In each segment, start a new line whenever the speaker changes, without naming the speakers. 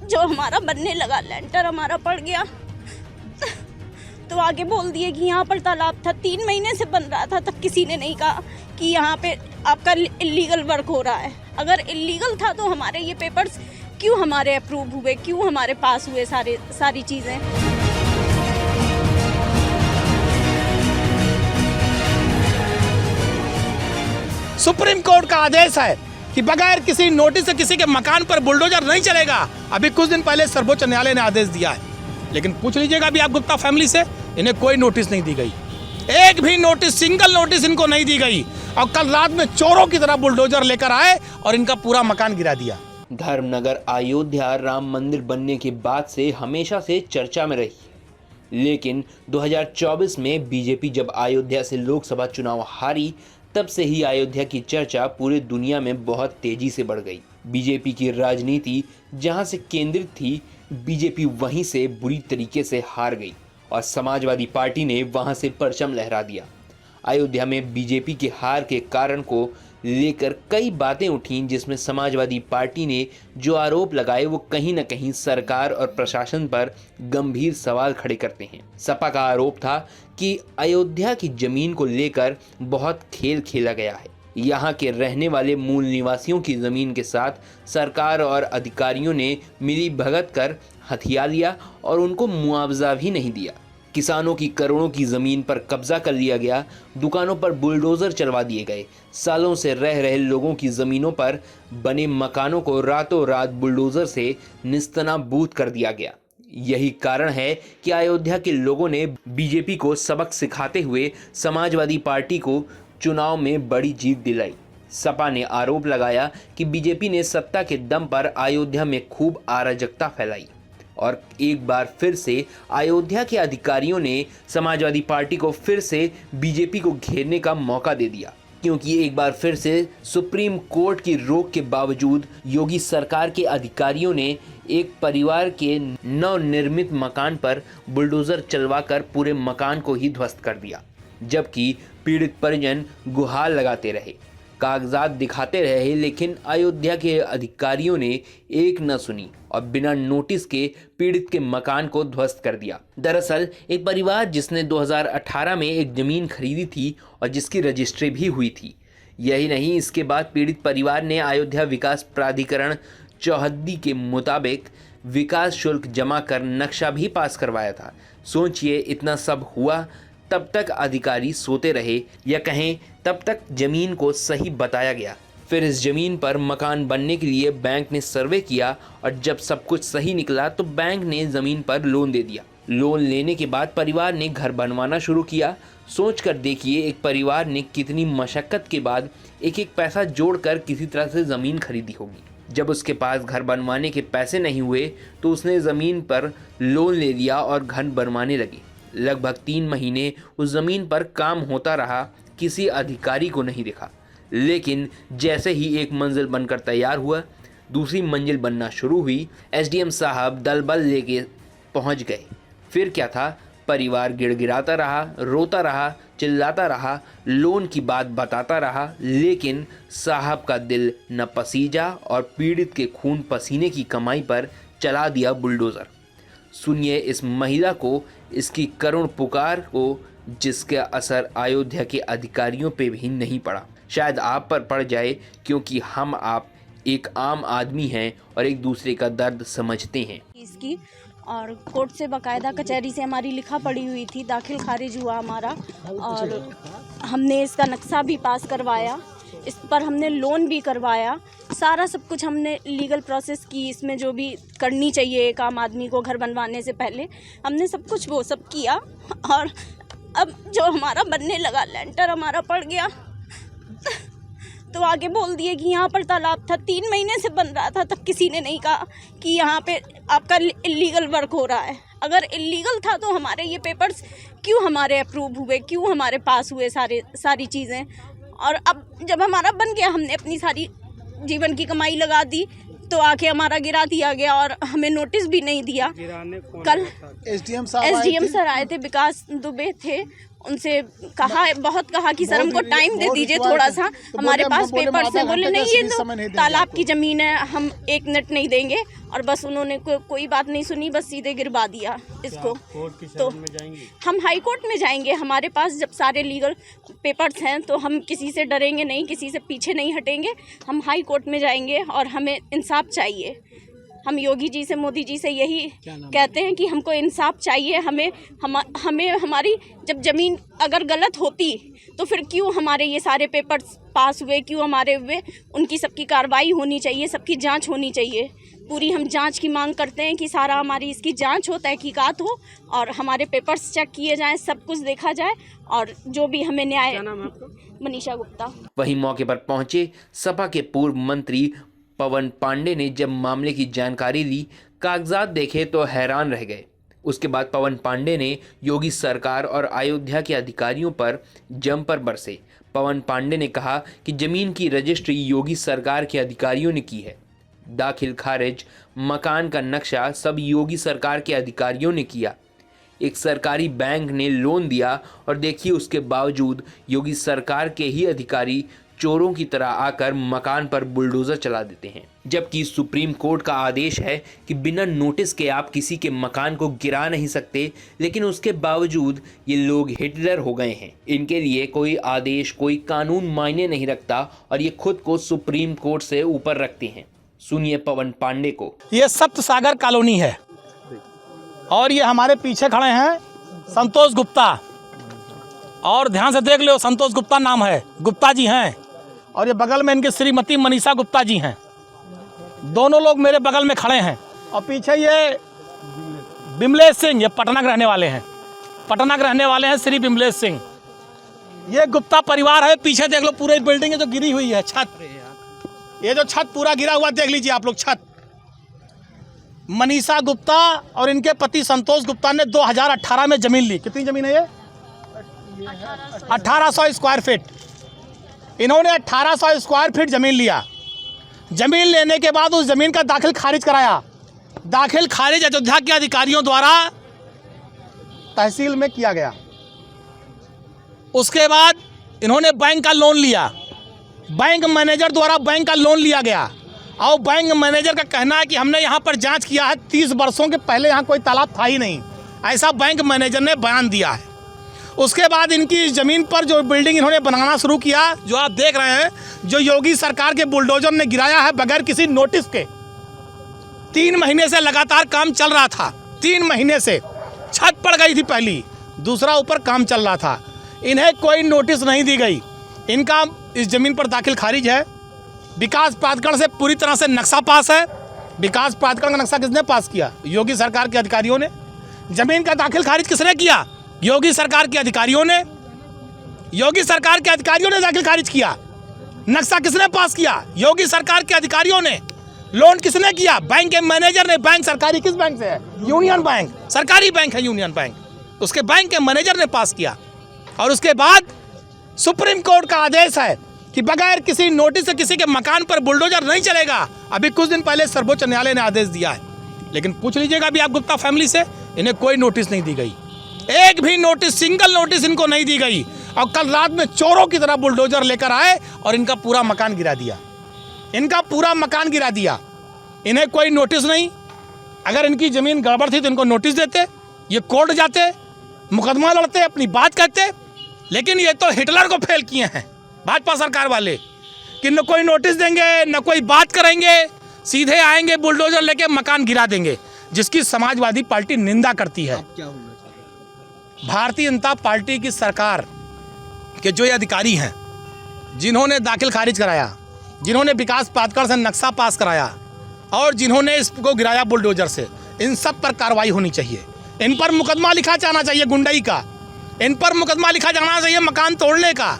जो हमारा बनने लगा, लेंटर हमारा पड़ गया, तो आगे बोल दिए कि यहाँ पर तालाब था, 3 महीने से बन रहा था, तब किसी ने नहीं कहा कि यहाँ पे आपका इलीगल वर्क हो रहा है। अगर इलीगल था तो हमारे ये पेपर्स क्यों हमारे अप्रूव हुए, क्यों हमारे पास हुए सारी चीज़ें।
सुप्रीम कोर्ट का आदेश है कि बगैर किसी नोटिस से किसी के मकान पर बुलडोजर नहीं चलेगा। अभी कुछ दिन पहले सर्वोच्च न्यायालय ने आदेश दिया है, लेकिन पूछ लीजिएगा अभी आप गुप्ता फैमिली से, इन्हें कोई नोटिस नहीं दी गई, एक भी नोटिस, सिंगल नोटिस इनको नहीं दी गई। और कल रात में चोरों की तरह बुलडोजर लेकर आए और इनका पूरा मकान गिरा दिया।
धर्मनगर अयोध्या राम मंदिर बनने के बाद से हमेशा से चर्चा में रही, लेकिन 2024 में बीजेपी जब अयोध्या से लोकसभा चुनाव हारी, तब से ही अयोध्या की चर्चा पूरी दुनिया में बहुत तेजी से बढ़ गई। बीजेपी की राजनीति जहां से केंद्रित थी, बीजेपी वहीं से बुरी तरीके से हार गई और समाजवादी पार्टी ने वहां से परचम लहरा दिया। अयोध्या में बीजेपी के हार के कारण को लेकर कई बातें उठीं, जिसमें समाजवादी पार्टी ने जो आरोप लगाए वो कहीं न कहीं सरकार और प्रशासन पर गंभीर सवाल खड़े करते हैं। सपा का आरोप था कि अयोध्या की जमीन को लेकर बहुत खेल खेला गया है। यहाँ के रहने वाले मूल निवासियों की जमीन के साथ सरकार और अधिकारियों ने मिली भगत कर हथिया लिया और उनको मुआवजा भी नहीं दिया। किसानों की करोड़ों की ज़मीन पर कब्जा कर लिया गया, दुकानों पर बुलडोज़र चलवा दिए गए, सालों से रह रहे लोगों की ज़मीनों पर बने मकानों को रातों रात बुलडोज़र से निस्तनाबूद कर दिया गया। यही कारण है कि अयोध्या के लोगों ने बीजेपी को सबक सिखाते हुए समाजवादी पार्टी को चुनाव में बड़ी जीत दिलाई। सपा ने आरोप लगाया कि बीजेपी ने सत्ता के दम पर अयोध्या में खूब अराजकता फैलाई और एक बार फिर से अयोध्या के अधिकारियों ने समाजवादी पार्टी को फिर से बीजेपी को घेरने का मौका दे दिया, क्योंकि एक बार फिर से सुप्रीम कोर्ट की रोक के बावजूद योगी सरकार के अधिकारियों ने एक परिवार के नवनिर्मित मकान पर बुलडोज़र चलवाकर पूरे मकान को ही ध्वस्त कर दिया, जबकि पीड़ित परिजन गुहार लगाते रहे, कागजात दिखाते रहे, लेकिन अयोध्या के अधिकारियों ने एक न सुनी और बिना नोटिस के पीड़ित के मकान को ध्वस्त कर दिया। दरअसल एक परिवार जिसने 2018 में एक जमीन खरीदी थी और जिसकी रजिस्ट्री भी हुई थी। यही नहीं, इसके बाद पीड़ित परिवार ने अयोध्या विकास प्राधिकरण चौहद्दी के मुताबिक विकास शुल्क जमा कर नक्शा भी पास करवाया था। सोचिए, इतना सब हुआ, तब तक अधिकारी सोते रहे, या कहें तब तक जमीन को सही बताया गया। फिर इस जमीन पर मकान बनने के लिए बैंक ने सर्वे किया और जब सब कुछ सही निकला तो बैंक ने ज़मीन पर लोन दे दिया। लोन लेने के बाद परिवार ने घर बनवाना शुरू किया। सोच कर देखिए, एक परिवार ने कितनी मशक्क़त के बाद एक एक पैसा जोड़कर किसी तरह से ज़मीन खरीदी होगी। जब उसके पास घर बनवाने के पैसे नहीं हुए तो उसने ज़मीन पर लोन ले लिया और घर बनवाने लगे। लगभग 3 महीने उस ज़मीन पर काम होता रहा, किसी अधिकारी को नहीं दिखा, लेकिन जैसे ही एक मंजिल बनकर तैयार हुआ, दूसरी मंजिल बनना शुरू हुई। एसडीएम साहब दल बल लेके पहुंच गए। फिर क्या था, परिवार गिड़गिड़ाता रहा, रोता रहा, चिल्लाता रहा, लोन की बात बताता रहा, लेकिन साहब का दिल न पसीजा और पीड़ित के खून पसीने की कमाई पर चला दिया बुलडोज़र। सुनिए इस महिला को, इसकी करुण पुकार को, जिसका असर अयोध्या के अधिकारियों पे भी नहीं पड़ा। शायद आप पर पड़ जाए, क्योंकि हम आप एक आम आदमी हैं और एक दूसरे का दर्द समझते हैं।
इसकी और कोर्ट से बाकायदा कचहरी से हमारी लिखा पड़ी हुई थी, दाखिल खारिज हुआ हमारा, और हमने इसका नक्शा भी पास करवाया, इस पर हमने लोन भी करवाया, सारा सब कुछ हमने लीगल प्रोसेस की। इसमें जो भी करनी चाहिए एक आम आदमी को घर बनवाने से पहले, हमने सब कुछ वो सब किया। और अब जो हमारा बनने लगा, लेंटर हमारा पड़ गया, तो आगे बोल दिए कि यहाँ पर तालाब था, 3 महीने से बन रहा था, तब किसी ने नहीं कहा कि यहाँ पे आपका इलीगल वर्क हो रहा है। अगर इलीगल था तो हमारे ये पेपर्स क्यों हमारे अप्रूव हुए, क्यों हमारे पास हुए सारी चीज़ें। और अब जब हमारा बन गया, हमने अपनी सारी जीवन की कमाई लगा दी, तो आके हमारा गिरा दिया गया और हमें नोटिस भी नहीं दिया। कल एसडीएम सर आए थे, विकास दुबे थे, उनसे कहा, बहुत कहा कि सर हमको टाइम दे दीजिए थोड़ा सा, हमारे पास पेपर्स हैं। बोले नहीं, ये तो तालाब की ज़मीन है, हम 1 मिनट नहीं देंगे। और बस उन्होंने कोई बात नहीं सुनी, बस सीधे गिरवा दिया इसको। तो हम हाई कोर्ट में जाएंगे, हमारे पास जब सारे लीगल पेपर्स हैं तो हम किसी से डरेंगे नहीं, किसी से पीछे नहीं हटेंगे। हम हाई कोर्ट में जाएंगे और हमें इंसाफ चाहिए। हम योगी जी से, मोदी जी से यही कहते हैं कि हमको इंसाफ चाहिए। हमें हमारी जब ज़मीन अगर गलत होती तो फिर क्यों हमारे ये सारे पेपर्स पास हुए, क्यों हमारे हुए? उनकी सबकी कार्रवाई होनी चाहिए, सबकी जांच होनी चाहिए। पूरी हम जांच की मांग करते हैं कि सारा हमारी इसकी जांच हो, तहकीकात हो और हमारे पेपर्स चेक किए जाएं, सब कुछ देखा जाए और जो भी हमें न्याय। क्या नाम है आपका? मनीषा गुप्ता।
वहीं मौके पर पहुंचे सपा के पूर्व मंत्री पवन पांडे ने जब मामले की जानकारी ली, कागजात देखे तो हैरान रह गए। उसके बाद पवन पांडे ने योगी सरकार और अयोध्या के अधिकारियों पर जमकर बरसे। पवन पांडे ने कहा कि जमीन की रजिस्ट्री योगी सरकार के अधिकारियों ने की है, दाखिल खारिज, मकान का नक्शा सब योगी सरकार के अधिकारियों ने किया। एक सरकारी बैंक ने लोन दिया और देखिए उसके बावजूद योगी सरकार के ही अधिकारी चोरों की तरह आकर मकान पर बुलडोजर चला देते हैं। जबकि सुप्रीम कोर्ट का आदेश है कि बिना नोटिस के आप किसी के मकान को गिरा नहीं सकते, लेकिन उसके बावजूद ये लोग हिटलर हो गए हैं। इनके लिए कोई आदेश, कोई कानून मायने नहीं रखता और ये खुद को सुप्रीम कोर्ट से ऊपर रखते हैं। सुनिए पवन पांडे को।
ये सप्त सागर कॉलोनी है और ये हमारे पीछे खड़े हैं संतोष गुप्ता, और ध्यान से देख लो, संतोष गुप्ता नाम है, गुप्ता जी हैं। और ये बगल में इनकी श्रीमती मनीषा गुप्ता जी हैं। दोनों लोग मेरे बगल में खड़े हैं। और पीछे ये बिमलेश सिंह, ये पटना के रहने वाले हैं, पटना के रहने वाले हैं श्री बिमलेश सिंह। ये गुप्ता परिवार है। पीछे देख लो, पूरी बिल्डिंग जो गिरी हुई है, छत, ये जो छत पूरा गिरा हुआ देख लीजिए आप लोग, छत। मनीषा गुप्ता और इनके पति संतोष गुप्ता ने 2018 में जमीन ली। कितनी जमीन है ये? 1800 स्क्वायर फीट। इन्होंने 1800 स्क्वायर फीट जमीन लिया। जमीन लेने के बाद उस जमीन का दाखिल खारिज कराया। दाखिल खारिज अयोध्या के अधिकारियों द्वारा तहसील में किया गया। उसके बाद इन्होंने बैंक का लोन लिया। बैंक मैनेजर द्वारा बैंक का लोन लिया गया और बैंक मैनेजर का कहना है कि हमने यहाँ पर जांच किया है, 30 वर्षों के पहले यहाँ कोई तालाब था ही नहीं, ऐसा बैंक मैनेजर ने बयान दिया है। उसके बाद इनकी ज़मीन पर जो बिल्डिंग इन्होंने बनाना शुरू किया, जो आप देख रहे हैं, जो योगी सरकार के बुलडोजर ने गिराया है बगैर किसी नोटिस के। 3 महीने से लगातार काम चल रहा था। 3 महीने से छत पड़ गई थी पहली, दूसरा ऊपर काम चल रहा था। इन्हें कोई नोटिस नहीं दी गई। इनका इस ज़मीन पर दाखिल खारिज है। विकास प्राधिकरण से पूरी तरह से नक्शा पास है। विकास प्राधिकरण का नक्शा किसने पास किया? योगी सरकार के अधिकारियों ने। जमीन का दाखिल खारिज किसने किया? योगी सरकार के अधिकारियों ने। योगी सरकार के अधिकारियों ने दाखिल खारिज किया। नक्शा किसने पास किया? योगी सरकार के अधिकारियों ने। लोन किसने किया? बैंक के मैनेजर ने। बैंक सरकारी किस बैंक से है? यूनियन बैंक, सरकारी बैंक है यूनियन बैंक। उसके बैंक के मैनेजर ने पास किया। और उसके बाद सुप्रीम कोर्ट का आदेश है कि बगैर किसी नोटिस से किसी के मकान पर बुलडोजर नहीं चलेगा। अभी कुछ दिन पहले सर्वोच्च न्यायालय ने आदेश दिया है। लेकिन पूछ लीजिएगा अभी आप गुप्ता फैमिली से, इन्हें कोई नोटिस नहीं दी गई। एक भी नोटिस, सिंगल नोटिस इनको नहीं दी गई। और कल रात में चोरों की तरह बुलडोजर लेकर आए और इनका पूरा मकान गिरा दिया। इनका पूरा मकान गिरा दिया। इन्हें कोई नोटिस नहीं। अगर इनकी ज़मीन गड़बड़ थी तो इनको नोटिस देते, ये कोर्ट जाते, मुकदमा लड़ते, अपनी बात कहते। लेकिन ये तो हिटलर को फेल किए हैं भाजपा सरकार वाले, कि न कोई नोटिस देंगे, न कोई बात करेंगे, सीधे आएंगे बुलडोजर लेके मकान गिरा देंगे, जिसकी समाजवादी पार्टी निंदा करती है। भारतीय जनता पार्टी की सरकार के जो ये अधिकारी हैं, जिन्होंने दाखिल खारिज कराया, जिन्होंने विकास प्राधिकरण से नक्शा पास कराया और जिन्होंने इसको गिराया बुलडोजर से, इन सब पर कार्रवाई होनी चाहिए। इन पर मुकदमा लिखा जाना चाहिए गुंडई का। इन पर मुकदमा लिखा जाना चाहिए मकान तोड़ने का।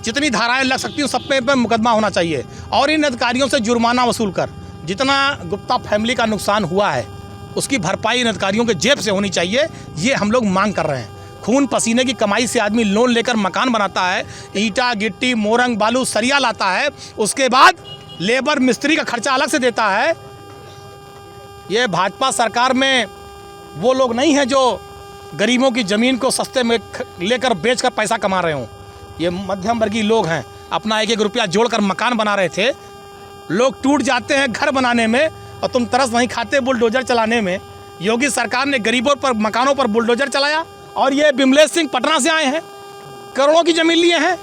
जितनी धाराएं लग सकती हैं सब पे मुकदमा होना चाहिए। और इन अधिकारियों से जुर्माना वसूल कर जितना गुप्ता फैमिली का नुकसान हुआ है उसकी भरपाई इन अधिकारियों के जेब से होनी चाहिए। ये हम लोग मांग कर रहे हैं। खून पसीने की कमाई से आदमी लोन लेकर मकान बनाता है, ईंटा गिट्टी मोरंग बालू सरिया लाता है, उसके बाद लेबर मिस्त्री का खर्चा अलग से देता है। ये भाजपा सरकार में वो लोग नहीं हैं जो गरीबों की ज़मीन को सस्ते में लेकर बेचकर पैसा कमा रहे हों। ये मध्यम वर्गीय लोग हैं, अपना एक एक रुपया जोड़कर मकान बना रहे थे। लोग टूट जाते हैं घर बनाने में और तुम तरस नहीं खाते बुलडोजर चलाने में। योगी सरकार ने गरीबों पर, मकानों पर बुलडोजर चलाया। और ये बिमलेश सिंह पटना से आए हैं, करोड़ों की ज़मीन लिए हैं,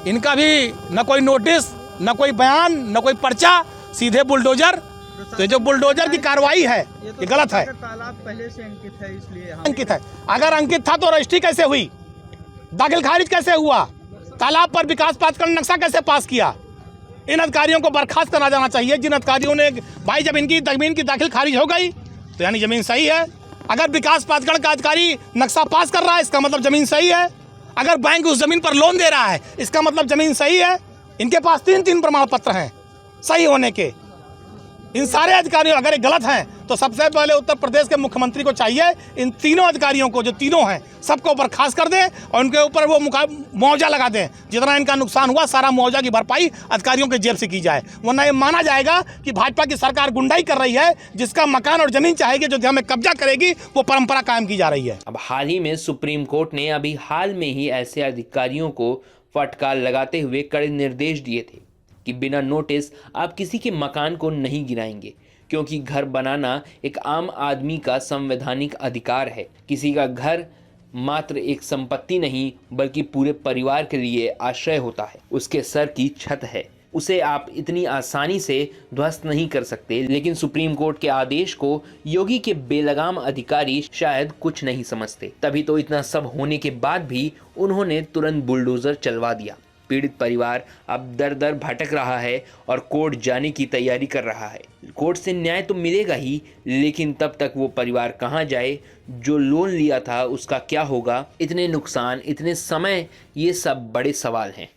इनका भी न कोई नोटिस, न कोई बयान, न कोई पर्चा, सीधे बुलडोजर। तो ये जो बुलडोजर की कार्रवाई है ये गलत है।
तालाब पहले से अंकित है, इसलिए
अंकित है। अगर अंकित था तो रजिस्ट्री कैसे हुई, दाखिल खारिज कैसे हुआ, तालाब पर विकास प्राधिकरण नक्शा कैसे पास किया? इन अधिकारियों को बर्खास्त करा जाना चाहिए। जिन अधिकारियों ने, भाई जब इनकी जमीन की दाखिल खारिज हो गई तो यानी जमीन सही है। अगर विकास प्राधिकरण का अधिकारी नक्शा पास कर रहा है इसका मतलब जमीन सही है। अगर बैंक उस जमीन पर लोन दे रहा है इसका मतलब जमीन सही है। इनके पास 3 प्रमाण पत्र हैं सही होने के। इन सारे अधिकारियों अगर ये गलत हैं तो सबसे पहले उत्तर प्रदेश के मुख्यमंत्री को चाहिए इन तीनों अधिकारियों को, जो तीनों हैं, सबको बर्खास्त कर दें और उनके ऊपर वो मुआवजा लगा दें। जितना इनका नुकसान हुआ सारा मुआवजा की भरपाई अधिकारियों के जेब से की जाए, वरना ये माना जाएगा कि भाजपा की सरकार गुंडाई कर रही है। जिसका मकान और जमीन चाहेगी, जो हमें कब्जा करेगी, वो परंपरा कायम की जा रही है।
अब हाल ही में सुप्रीम कोर्ट ने अभी हाल में ही ऐसे अधिकारियों को फटकार लगाते हुए कड़े निर्देश दिए थे कि बिना नोटिस आप किसी के मकान को नहीं गिराएंगे, क्योंकि घर बनाना एक आम आदमी का संवैधानिक अधिकार है। किसी का घर मात्र एक संपत्ति नहीं बल्कि पूरे परिवार के लिए आश्रय होता है, उसके सर की छत है, उसे आप इतनी आसानी से ध्वस्त नहीं कर सकते। लेकिन सुप्रीम कोर्ट के आदेश को योगी के बेलगाम अधिकारी शायद कुछ नहीं समझते, तभी तो इतना सब होने के बाद भी उन्होंने तुरंत बुलडोजर चलवा दिया। पीड़ित परिवार अब दर दर भटक रहा है और कोर्ट जाने की तैयारी कर रहा है। कोर्ट से न्याय तो मिलेगा ही, लेकिन तब तक वो परिवार कहाँ जाए? जो लोन लिया था उसका क्या होगा? इतने नुकसान, इतने समय, ये सब बड़े सवाल हैं।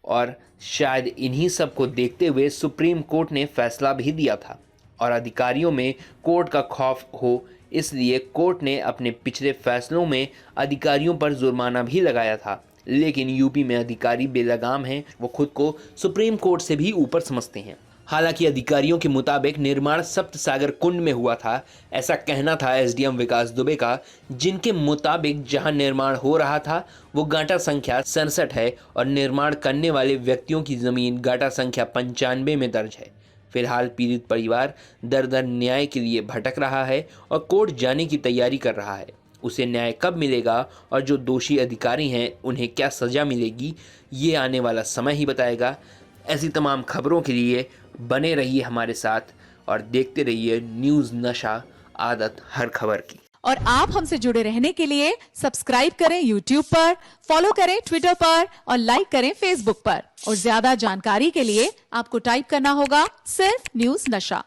और शायद इन्हीं सब को देखते हुए सुप्रीम कोर्ट ने फैसला भी दिया था और अधिकारियों में कोर्ट का खौफ हो, इसलिए कोर्ट ने अपने पिछले फैसलों में अधिकारियों पर जुर्माना भी लगाया था। लेकिन यूपी में अधिकारी बेलगाम हैं, वो खुद को सुप्रीम कोर्ट से भी ऊपर समझते हैं। हालांकि अधिकारियों के मुताबिक निर्माण सप्त सागर कुंड में हुआ था, ऐसा कहना था एसडीएम विकास दुबे का, जिनके मुताबिक जहां निर्माण हो रहा था वो गांटा संख्या 67 है और निर्माण करने वाले व्यक्तियों की ज़मीन गांटा संख्या 95 में दर्ज है। फिलहाल पीड़ित परिवार दर दर न्याय के लिए भटक रहा है और कोर्ट जाने की तैयारी कर रहा है। उसे न्याय कब मिलेगा और जो दोषी अधिकारी हैं उन्हें क्या सज़ा मिलेगी, ये आने वाला समय ही बताएगा। ऐसी तमाम खबरों के लिए बने रहिए हमारे साथ और देखते रहिए न्यूज़ नशा, आदत हर खबर की।
और आप हमसे जुड़े रहने के लिए सब्सक्राइब करें YouTube पर, फॉलो करें Twitter पर और लाइक करें Facebook पर। और ज्यादा जानकारी के लिए आपको टाइप करना होगा सिर्फ न्यूज़ नशा।